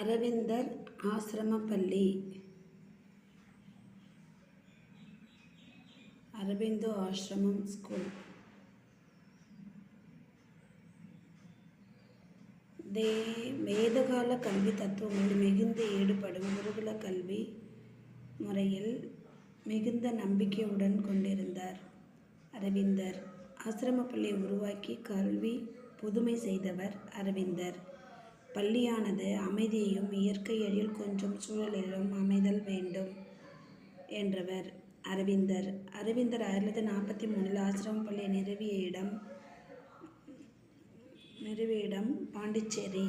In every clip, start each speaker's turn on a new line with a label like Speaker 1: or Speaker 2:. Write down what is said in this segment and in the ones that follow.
Speaker 1: அரவிந்தர் ஆசிரம பள்ளி. அரபிந்தோ ஆசிரமம் ஸ்கூல். வேதகால கல்வி தத்துவங்களில் மிகுந்த ஈடுபடும் குருகுல கல்வி முறையில் மிகுந்த நம்பிக்கையுடன் கொண்டிருந்தார் அரவிந்தர். ஆசிரம பள்ளியை உருவாக்கி கல்வி புதுமை செய்தவர் அரவிந்தர். பள்ளியானது அமைதியையும் இயற்கை எழில் கொஞ்சம் சூழலிலும் அமைதல் வேண்டும் என்றவர் அரவிந்தர். 1943 ஆசிரம பள்ளியை நிறுவிய இடம் பாண்டிச்சேரி.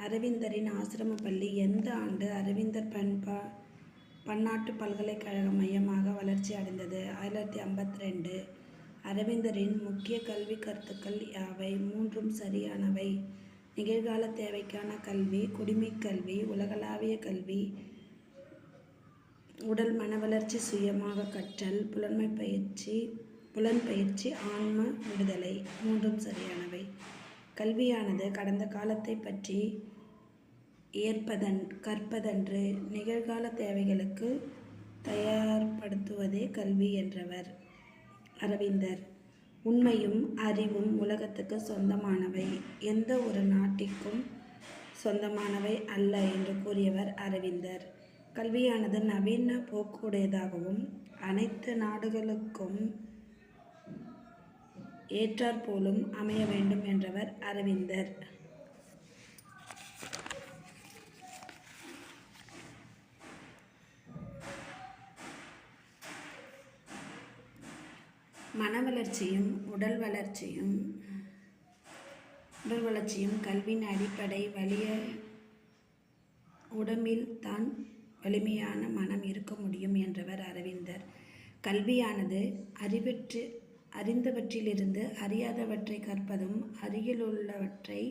Speaker 1: அரவிந்தரின் ஆசிரம பள்ளி எந்த ஆண்டு அரவிந்தர் பன்னாட்டு பல்கலைக்கழக மையமாக வளர்ச்சி அடைந்தது? 1952. அரவிந்தரின் முக்கிய கல்வி கருத்துக்கள் யாவை? மூன்றும் சரியானவை. நிகழ்கால தேவைக்கான கல்வி, குடிமைக் கல்வி, உலகளாவிய கல்வி, உடல் மன வளர்ச்சி, சுயமாக கற்றல், புலன்பயிற்சி, ஆன்ம விடுதலை. மூன்றும் சரியானவை. கல்வியானது கடந்த காலத்தை பற்றி கற்பதன்று, நிகழ்கால தேவைகளுக்கு தயார்படுத்துவதே கல்வி என்றவர் அரவிந்தர். உண்மையும் அறிவும் உலகத்துக்கு சொந்தமானவை, எந்த ஒரு நாட்டிற்கும் சொந்தமானவை அல்ல என்று கூறியவர் அரவிந்தர். கல்வியானது நவீன போக்குடையதாகவும் அனைத்து நாடுகளுக்கும் ஏற்றாற்போலும் அமைய வேண்டும் என்றவர் அரவிந்தர். மன வளர்ச்சியும் உடல் வளர்ச்சியும் கல்வியின் அடிப்படை. உடம்பில் தான் வலிமையான மனம் இருக்க முடியும் என்றவர் அரவிந்தர். கல்வியானது அறிந்தவற்றிலிருந்து அறியாதவற்றை கற்பதும், அருகிலுள்ளவற்றை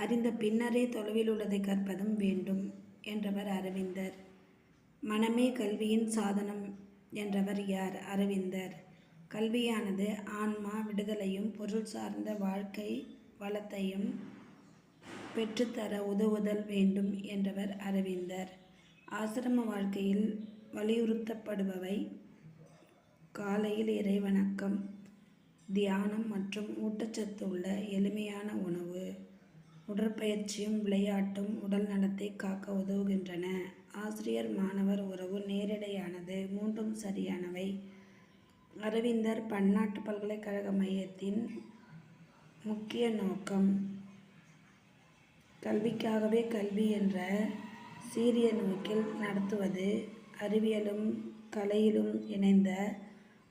Speaker 1: அறிந்த பின்னரே தொலைவில் உள்ளதை கற்பதும் வேண்டும் என்றவர் அரவிந்தர். மனமே கல்வியின் சாதனம் என்றவர் யார்? அரவிந்தர். கல்வியானது ஆன்மா விடுதலையும் பொருள் சார்ந்த வாழ்க்கை வளத்தையும் பெற்றுத்தர உதவுதல் வேண்டும் என்றவர் அரவிந்தர். ஆசிரம வாழ்க்கையில் வலியுறுத்தப்படுபவை காலையில் இறைவணக்கம், தியானம் மற்றும் ஊட்டச்சத்து உள்ள எளிமையான உணவு. உடற்பயிற்சியும் விளையாட்டும் உடல் நலத்தை காக்க உதவுகின்றன. ஆசிரியர் மாணவர் உறவு நேரிடையானது. மூன்றும் சரியானவை. அரவிந்தர் பன்னாட்டு பல்கலைக்கழக மையத்தின் முக்கிய நோக்கம் கல்விக்காகவே கல்வி என்ற சீரிய நோக்கில் நடத்துவது, அறிவியலும் கலையிலும் இணைந்த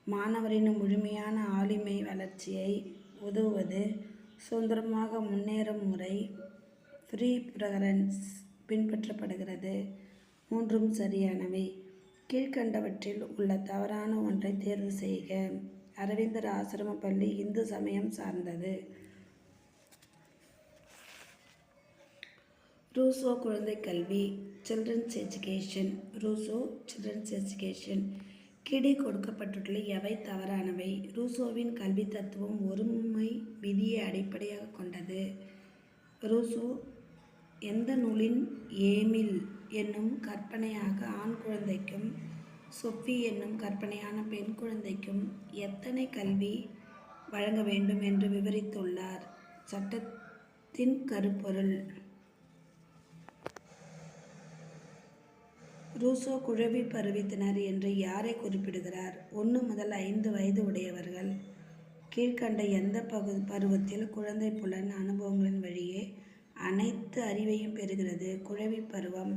Speaker 1: மாணவரின் முழுமையான ஆளுமை வளர்ச்சியை உதவுவது, சுதந்திரமாக முன்னேறும் முறை ஃப்ரீ ப்ரிஃபரன்ஸ் பின்பற்றப்படுகிறது. மூன்றும் சரியானவை. கீழ்கண்டவற்றில் உள்ள தவறான ஒன்றை தேர்வு செய்க. அரவிந்தர் ஆசிரம பள்ளி இந்து சமயம் சார்ந்தது. ரூசோ குழந்தை கல்வி, children's education. Rousseau children's education. கீழே கொடுக்கப்பட்டுள்ள எவை தவறானவை? ரூசோவின் கல்வி தத்துவம் ஒருமை விதியை அடிப்படையாக கொண்டது. ரூசோ எந்த நூலின் ஏமில் என்னும் கற்பனையாக ஆண் குழந்தைக்கும் சொஃபி என்னும் கற்பனையான பெண் குழந்தைக்கும் எத்தனை கல்வி வழங்க வேண்டும் என்று விவரித்துள்ளார்? சட்டத்தின் கருப்பொருள். ரூசோ குழவி பருவத்தினர் என்று யாரை குறிப்பிடுகிறார்? 1 முதல் 5 வயது உடையவர்கள். கீழ்கண்ட எந்த பருவத்தில் குழந்தை புலன் அனுபவங்களின் வழியே அனைத்து அறிவையும் பெறுகிறது? குழவி பருவம்.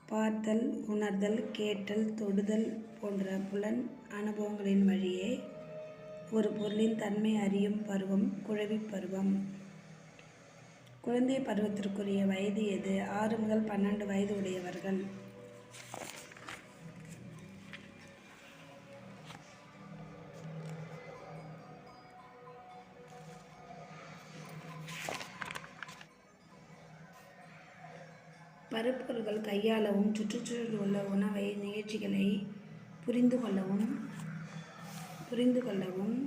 Speaker 1: பார்த்தல், உணர்தல், கேட்டல், தொடுதல் போன்ற புலன் அனுபவங்களின் வழியே ஒரு பொருளின் தன்மை அறியும் பருவம் குழவி பருவம். குழந்தை பருவத்திற்குரிய வயது எது? 6 முதல் 12 வயது உடையவர்கள். பருப்பொருள்கள் கையாளவும், சுற்றுச்சூழல் உள்ள உணவை நிகழ்ச்சிகளை புரிந்து கொள்ளவும்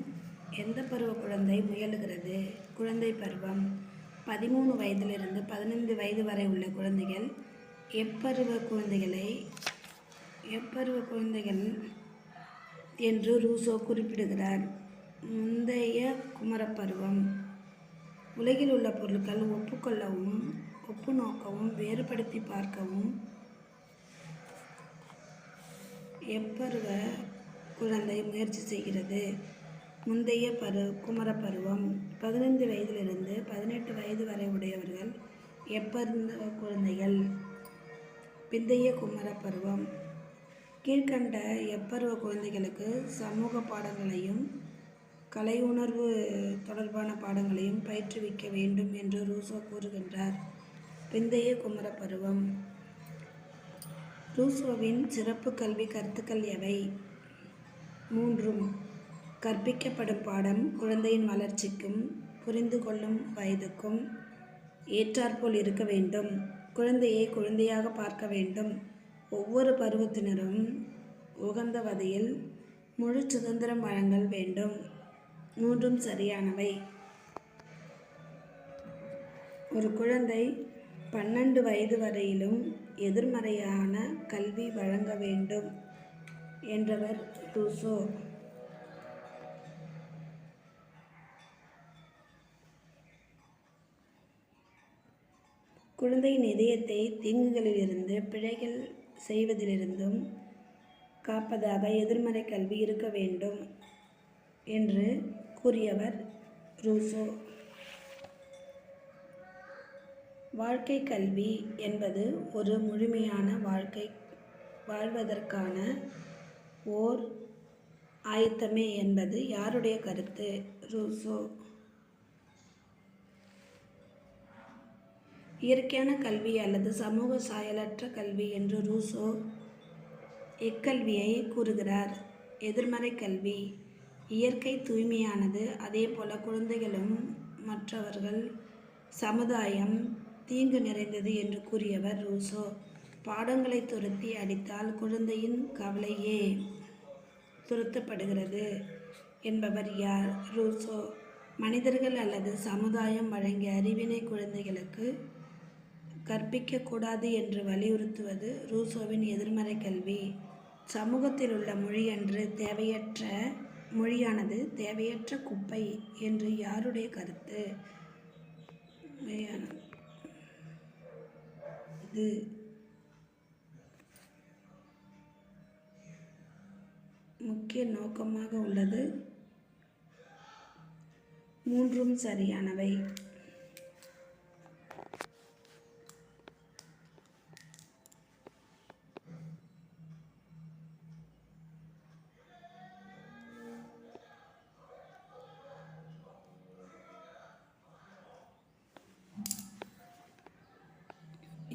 Speaker 1: எந்த பருவ குழந்தை முயலுகிறது? குழந்தை பருவம். 13 வயதிலிருந்து 15 வயது வரை உள்ள குழந்தைகள் எப்பருவ குழந்தைகள் என்று ரூசோ குறிப்பிடுகிறார். முந்தைய குமரப்பருவம் உலகில் உள்ள பொருட்கள் ஒப்புக்கொள்ளவும் ஒப்பு நோக்கவும் வேறுபடுத்தி பார்க்கவும் எப்பருவ குழந்தை முயற்சி செய்கிறது. முந்தைய குமரப்பருவம் 15 வயதிலிருந்து 18 வயது வரை உடையவர்கள் எப்பருவ குழந்தைகள். பிந்தைய குமரப்பருவம் கீழ்கண்ட எப்பருவ குழந்தைகளுக்கு சமூக பாடங்களையும் கலை உணர்வு தொடர்பான பாடங்களையும் பயிற்றுவிக்க வேண்டும் என்று ரூசோ கூறுகின்றார். பிந்தைய குமரப்பருவம் ரூசோவின் சிறப்பு கல்வி கருத்துக்கள் எவை? 3. கற்பிக்கப்படும் பாடம் குழந்தையின் வளர்ச்சிக்கும் புரிந்து கொள்ளும் வயதுக்கும் ஏற்றாற்போல் இருக்க வேண்டும். குழந்தையை குழந்தையாக பார்க்க வேண்டும். ஒவ்வொரு பருவத்தினரும் உகந்த வகையில் முழு சுதந்திரம் வழங்கல் வேண்டும். 3 சரியானவை. ஒரு குழந்தை 12 வயது வரையிலும் எதிர்மறையான கல்வி வழங்க வேண்டும் என்றவர் ரூசோ. குழந்தையின் இதயத்தை தீங்குகளிலிருந்து பிழைகள் செய்வதிலிருந்தும் காப்பதாக எதிர்மறை கல்வி இருக்க வேண்டும் என்று கூறியவர் ரூசோ. வாழ்க்கை கல்வி என்பது ஒரு முழுமையான வாழ்க்கை வாழ்வதற்கான ஓர் ஆயத்தமே என்பது யாருடைய கருத்து? ரூசோ. இயற்கையான கல்வி அல்லது சமூக சாயலற்ற கல்வி என்று ரூசோ இக்கல்வியை கூறுகிறார். எதிர்மறை கல்வி இயற்கை தூய்மையானது, அதேபோல குழந்தைகளும் மற்றவர்கள் சமுதாயம் தீங்கு நிறைந்தது என்று கூறியவர் ரூசோ. பாடங்களை துரத்தி அடித்தால் குழந்தையின் கவலையே துரத்தப்படுகிறது என்பவர் யார்? ரூசோ. மனிதர்கள் அல்லது சமுதாயம் வழங்கிய அறிவினை குழந்தைகளுக்கு கற்பிக்கக்கூடாது என்று வலியுறுத்துவது ரூசோவின் எதிர்மறை கல்வி. சமூகத்தில் உள்ள மொழியானது தேவையற்ற குப்பை என்று யாருடைய கருத்து? இது முக்கிய நோக்கமாக உள்ளது. 3 சரியானவை.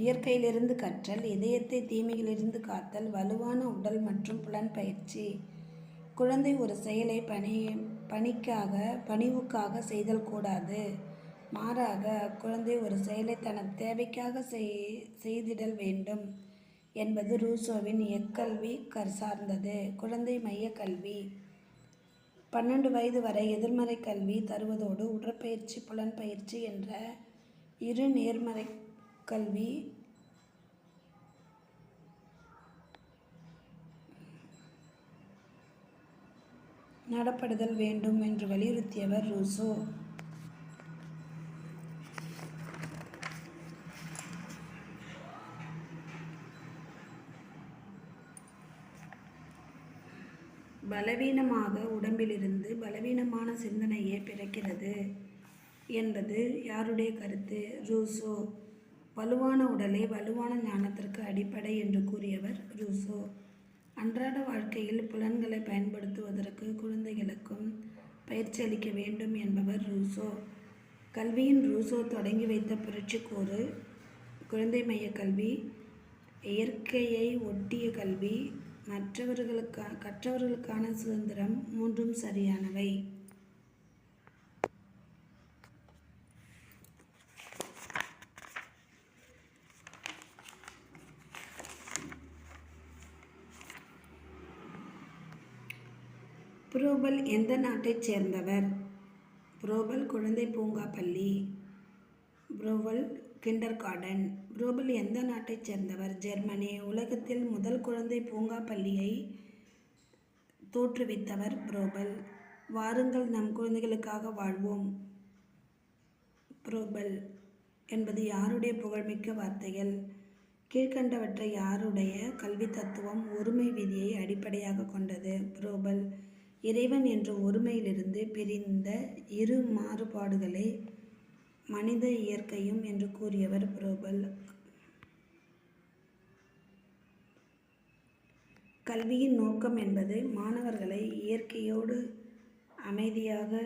Speaker 1: இயற்கையிலிருந்து கற்றல், இதயத்தை தீமைகளிலிருந்து காத்தல், வலுவான உடல் மற்றும் புலன் பயிற்சி. குழந்தை ஒரு செயலை பணிவுக்காக செய்தல் கூடாது. மாறாக அக்குழந்தை ஒரு செயலை தனது தேவைக்காக செய்திடல் வேண்டும் என்பது ரூசோவின் எக்கல்வி சார்ந்தது. குழந்தை மைய கல்வி 12 வயது வரை எதிர்மறை கல்வி தருவதோடு உடற்பயிற்சி புலன் பயிற்சி என்ற இரு நேர்மறை கல்வி நடப்படுதல் வேண்டும் என்று வலியுறுத்தியவர் ரூசோ. பலவீனமாக உடம்பிலிருந்து பலவீனமான சிந்தனையே பிறக்கிறது என்பது யாருடைய கருத்து? ரூசோ. வலுவான உடலே வலுவான ஞானத்திற்கு அடிப்படை என்று கூறியவர் ரூசோ. அன்றாட வாழ்க்கையில் புலன்களை பயன்படுத்துவதற்கு குழந்தைகளுக்கும் பயிற்சி அளிக்க வேண்டும் என்பவர் ரூசோ. கல்வியின் ரூசோ தொடங்கி வைத்த புரட்சிக்கூறு குழந்தை மைய கல்வி, இயற்கையை ஒட்டிய கல்வி, கற்றவர்களுக்கான சுதந்திரம் 3 சரியானவை. புரோபல் எந்த நாட்டைச் சேர்ந்தவர்? புரோபல் குழந்தை பூங்கா பள்ளி. புரோபல் கிண்டர்கார்டன். புரோபல் எந்த நாட்டைச் சேர்ந்தவர்? ஜெர்மனி. உலகத்தில் முதல் குழந்தை பூங்கா பள்ளியை தோற்றுவித்தவர் புரோபல். வாருங்கள் நம் குழந்தைகளுக்காக வாழ்வோம். புரோபல் என்பது யாருடைய புகழ்மிக்க வார்த்தைகள்? கீழ்கண்டவற்றை யாருடைய கல்வி தத்துவம் ஒருமை விதியை அடிப்படையாக கொண்டது? புரோபல். இறைவன் என்ற ஒருமையிலிருந்து பிரிந்த இரு மாறுபாடுகளே மனித இயற்கையும் என்று கூறியவர் புரோபல். கல்வியின் நோக்கம் என்பது மாணவர்களை இயற்கையோடு அமைதியாக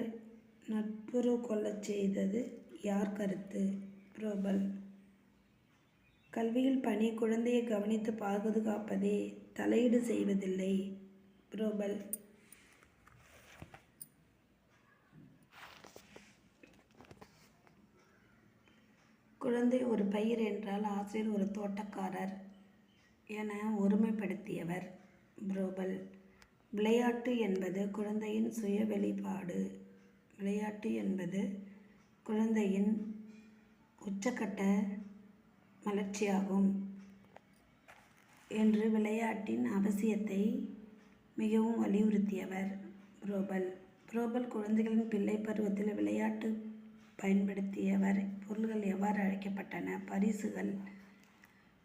Speaker 1: நட்புறவு கொள்ளச் செய்தது யார் கருத்து? புரோபல். கல்வியில் பணி குழந்தையை கவனித்து பாதுகாப்பதே, தலையீடு செய்வதில்லை. புரோபல். குழந்தை ஒரு பயிர் என்றால் ஆசிரியர் ஒரு தோட்டக்காரர் என ஒருமைப்படுத்தியவர் புரோபல். விளையாட்டு என்பது குழந்தையின் சுய வெளிப்பாடு. விளையாட்டு என்பது குழந்தையின் உச்சக்கட்ட மலர்ச்சியாகும் என்று விளையாட்டின் அவசியத்தை மிகவும் வலியுறுத்தியவர் புரோபல். புரோபல் குழந்தைகளின் பிள்ளை பருவத்தில் விளையாட்டு பயன்படுத்தியவர் பொருள்கள் எவ்வாறு அழைக்கப்பட்டன? பரிசுகள்.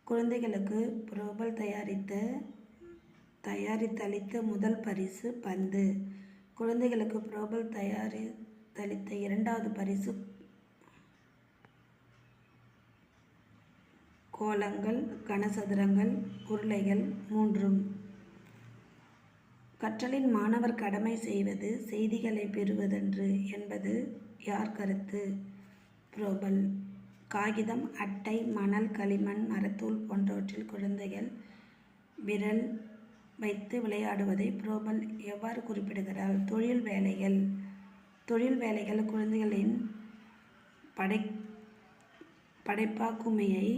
Speaker 1: குழந்தைகளுக்கு புரோபல் தயாரித்தளித்த முதல் பரிசு பந்து. குழந்தைகளுக்கு புரோபல் தயாரித்தளித்த இரண்டாவது பரிசு கோலங்கள், கனசதுரங்கள், உருளைகள் மூன்றும். கற்றலின் மாணவர் கடமை செய்வது செய்திகளை பெறுவதன்று என்பது யார் கருத்து? புரோபல். காகிதம், அட்டை, மணல், களிமண், மரத்தூள் போன்றவற்றில் குழந்தைகள் விரல் வைத்து விளையாடுவதை புரோபல் எவ்வாறு குறிப்பிடுகிறார்? தொழில் வேலைகள். தொழில் வேலைகள் குழந்தைகளின் படைப்பாக்குமையை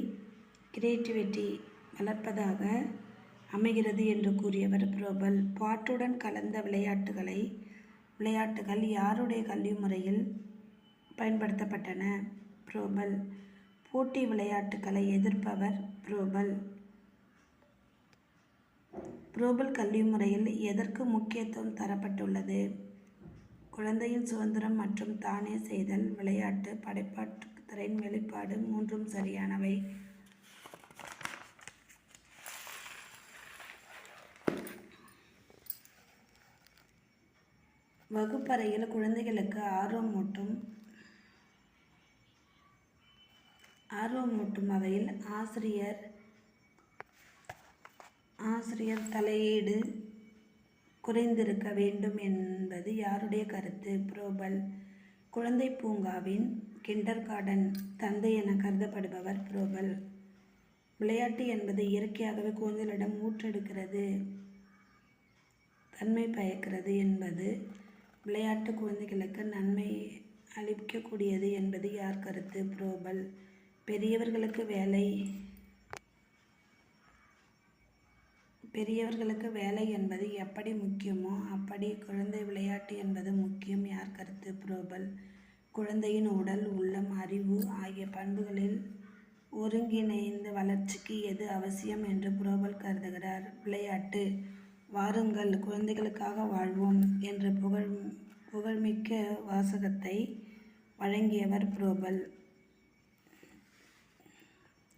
Speaker 1: கிரியேட்டிவிட்டி வளர்ப்பதாக அமைகிறது என்று கூறியவர் புரோபல். பாட்டுடன் கலந்த விளையாட்டுகள் யாருடைய கல்வி முறையில் பயன்படுத்தப்பட்டன? புரோபல். போட்டி விளையாட்டுகளை எதிர்ப்பவர் புரோபல். புரோபல் கல்வி முறையில் எதற்கு முக்கியத்துவம் தரப்பட்டுள்ளது? குழந்தையின் சுதந்திரம் மற்றும் தானே செய்தல், விளையாட்டு, படைப்பாற்றலின் வெளிப்பாடு மூன்றும் சரியானவை. வகுப்பறையில் குழந்தைகளுக்கு ஆர்வமூட்டும் வகையில் ஆசிரியர் தலையீடு குறைந்திருக்க வேண்டும் என்பது யாருடைய கருத்து? புரோபல். குழந்தை பூங்காவின் கிண்டர்கார்டன் தந்தை என கருதப்படுபவர் புரோபல். விளையாட்டு என்பது இயற்கையாகவே குழந்தைகளிடம் ஊற்றெடுக்கிறது, தன்மை பயக்கிறது என்பது விளையாட்டு குழந்தைகளுக்கு நன்மை அளிக்கக்கூடியது என்பது யார் கருத்து? புரோபல். பெரியவர்களுக்கு வேலை என்பது எப்படி முக்கியமோ அப்படி குழந்தை விளையாட்டு என்பது முக்கியம். யார் கருத்து? புரோபல். குழந்தையின் உடல், உள்ளம், அறிவு ஆகிய பண்புகளில் ஒருங்கிணைந்த வளர்ச்சிக்கு எது அவசியம் என்று புரோபல் கருதுகிறார்? விளையாட்டு. வாருங்கள் குழந்தைகளுக்காக வாழ்வோம் என்ற புகழ்மிக்க வாசகத்தை வழங்கியவர் புரோபல்.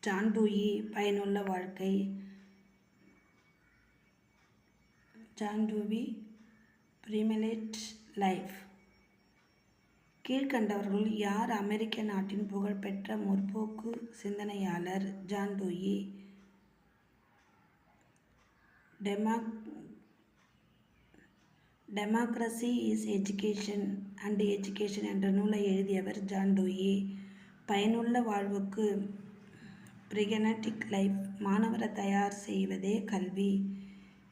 Speaker 1: John Dewey. பயனுள்ள வாழ்க்கை. John Dewey privilege life. கீழ்கண்டவர்களுள் யார் அமெரிக்க நாட்டின் புகழ்பெற்ற முற்போக்கு சிந்தனையாளர்? John Dewey. Democracy is education and education என்ற நூலை எழுதியவர் ஜான் டூயி. பயனுள்ள வாழ்வுக்கு பிரிகனட்டிக் லைஃப், மாணவரை தயார் செய்வதே கல்வி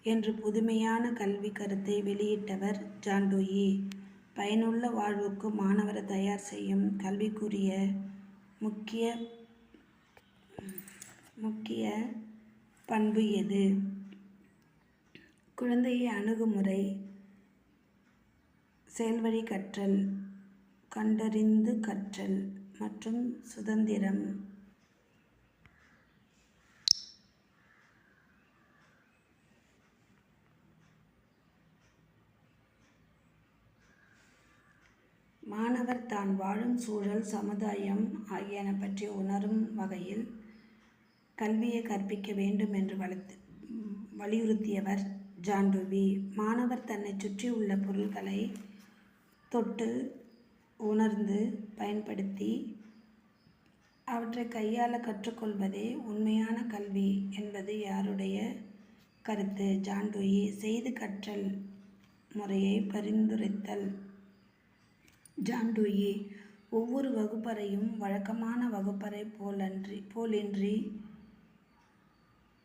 Speaker 1: என்று புதுமையான கல்வி கருத்தை வெளியிட்டவர் ஜான் டூயி. பயனுள்ள வாழ்வுக்கு மாணவரை தயார் செய்யும் கல்விக்குரிய முக்கிய பண்பு எது? குழந்தையை அணுகுமுறை, செயல்வழி கற்றல், கண்டறிந்து கற்றல் மற்றும் சுதந்திரம். மாணவர் தான் வாழும் சூழல், சமுதாயம் ஆகியன பற்றி உணரும் வகையில் கல்வியை கற்பிக்க வேண்டும் என்று வலியுறுத்தியவர் ஜான் டூவி. மாணவர் தன்னை சுற்றியுள்ள பொருட்களை தொட்டு உணர்ந்து பயன்படுத்தி அவற்றை கையாள கற்றுக்கொள்வதே உண்மையான கல்வி என்பது யாருடைய கருத்து? John Dewey. செய்து கற்றல் முறையை பரிந்துரைத்தல். John Dewey. ஒவ்வொரு வகுப்பறையும் வழக்கமான வகுப்பறை போலின்றி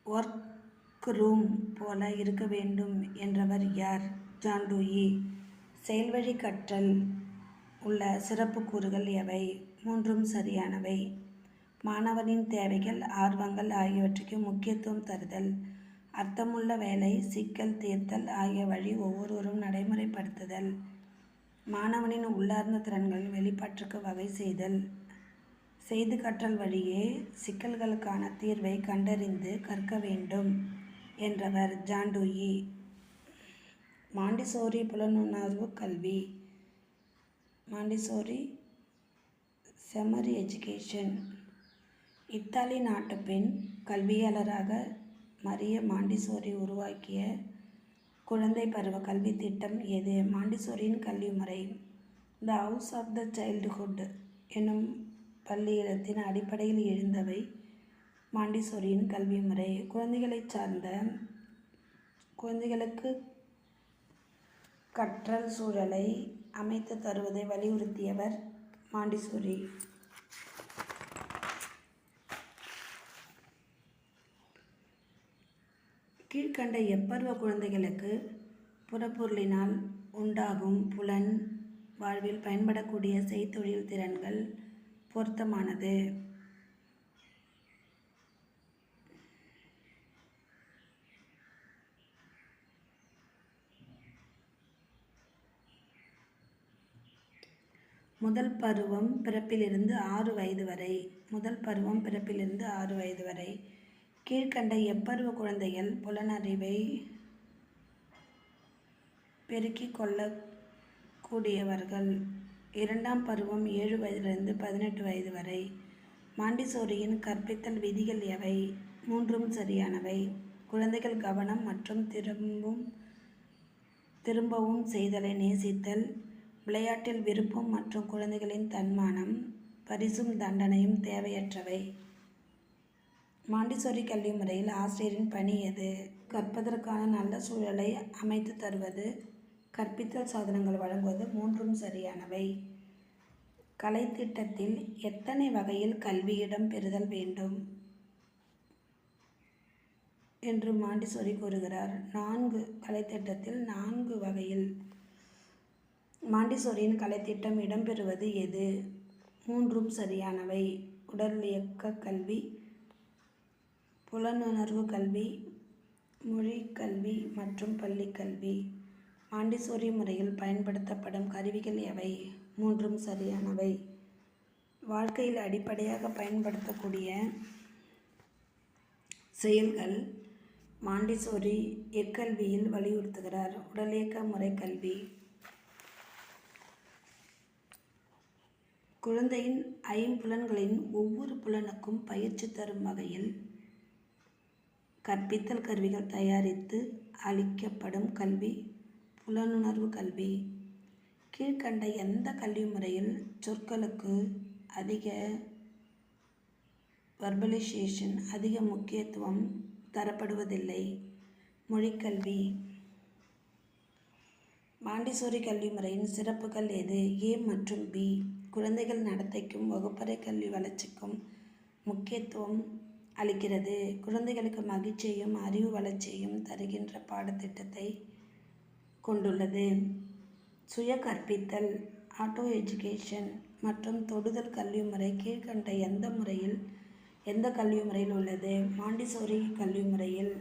Speaker 1: ஒர்க் ரூம் போல இருக்க வேண்டும் என்றவர் யார்? John Dewey. செயல்வழி கற்றல் உள்ள சிறப்பு கூறுகள் எவை? மூன்றும் சரியானவை. மாணவனின் தேவைகள், ஆர்வங்கள் ஆகியவற்றுக்கு முக்கியத்துவம் தருதல், அர்த்தமுள்ள வேலை, சிக்கல் தீர்த்தல் ஆகிய வழி ஒவ்வொருவரும் நடைமுறைப்படுத்துதல், மாணவனின் உள்ளார்ந்த திறன்கள் வெளிப்பாட்டிற்கு வகை செய்தல், செய்து கற்றல் வழியே சிக்கல்களுக்கான தீர்வை கண்டறிந்து கற்க வேண்டும் என்றவர் ஜான் டூவி. மாண்டிசோரி புலனுணர்வு கல்வி. Montessori செமரி education. இத்தாலி நாட்டு பெண் கல்வியாளராக மரிய மாண்டிசோரி உருவாக்கிய குழந்தை பருவ கல்வி திட்டம் எது? மாண்டிசோரியின் கல்வி முறை. The house of the childhood என்னும் பள்ளியிடத்தின் அடிப்படையில் எழுந்தவை மாண்டிசோரியின் கல்வி முறை. குழந்தைகளுக்கு கற்றல் சூழலை அமைத்து தருவதை வலியுறுத்தியவர் மாண்டிசோரி. கீழ்கண்ட எப்பருவ குழந்தைகளுக்கு புறப்பொருளினால் உண்டாகும் புலன் வாழ்வில் பயன்படக்கூடிய செய்தொழில் திறன்கள் பொருத்தமானது? முதல் பருவம் பிறப்பிலிருந்து 6 வயது வரை. முதல் பருவம் பிறப்பிலிருந்து 6 வயது வரை. கீழ்கண்ட எப்பருவ குழந்தைகள் புலனறிவை பெருக்கிக் கொள்ளக்கூடியவர்கள்? இரண்டாம் பருவம் 7 வயதிலிருந்து 18 வயது வரை. மாண்டிசோரியின் கற்பித்தல் விதிகள் எவை? மூன்றும் சரியானவை. குழந்தைகள் கவனம் மற்றும் திரும்பவும் செய்தலை நேசித்தல், விளையாட்டில் விருப்பம் மற்றும் குழந்தைகளின் தன்மானம், பரிசும் தண்டனையும் தேவையற்றவை. மாண்டிசோரி கல்வி முறையில் ஆசிரியரின் பணி எது? கற்பதற்கான நல்ல சூழலை அமைத்து தருவது, கற்பித்தல் சாதனங்கள் வழங்குவது. மூன்றும் சரியானவை. கலைத்திட்டத்தில் எத்தனை வகையில் கல்வி இடம் பெறுதல் வேண்டும் என்று மாண்டிசோரி கூறுகிறார்? 4. கலைத்திட்டத்தில் 4 வகையில் மாண்டிசோரியின் கலைத்திட்டம் இடம்பெறுவது எது? மூன்றும் சரியானவை. உடல் இயக்க கல்வி, புலனுணர்வு கல்வி, மொழிக்கல்வி மற்றும் பள்ளிக்கல்வி. மாண்டிசோரி முறையில் பயன்படுத்தப்படும் கருவிகள் எவை? மூன்றும் சரியானவை. வாழ்க்கையில் அடிப்படையாக பயன்படுத்தக்கூடிய செயல்கள் மாண்டிசோரி எக்கல்வியில் வலியுறுத்துகிறார். உடல் இயக்க முறை கல்வி. குழந்தையின் ஐம்புலன்களின் ஒவ்வொரு புலனுக்கும் பயிற்சி தரும் வகையில் கற்பித்தல் கருவிகள் தயாரித்து அளிக்கப்படும் கல்வி புலனுணர்வு கல்வி. கீழ்கண்ட எந்த கல்வி முறையில் சொற்களுக்கு அதிக வர்பலைசேஷன் அதிக முக்கியத்துவம் தரப்படுவதில்லை? மொழிக்கல்வி. மாண்டிசோரி கல்வி முறையின் சிறப்புகள் எது? A மற்றும் B. குழந்தைகள் நடத்தைக்கும் வகுப்பறை கல்வி வளர்ச்சிக்கும் முக்கியத்துவம் அளிக்கிறது. குழந்தைகளுக்கு மகிழ்ச்சியையும் அறிவு வளர்ச்சியையும் தருகின்ற பாடத்திட்டத்தை கொண்டுள்ளது. சுய கற்பித்தல் ஆட்டோ எஜுகேஷன் மற்றும் தொடுதல் கல்வி முறை கீழ்கண்ட எந்த கல்வி முறையில் உள்ளது? மாண்டிசோரி கல்வி முறையில்.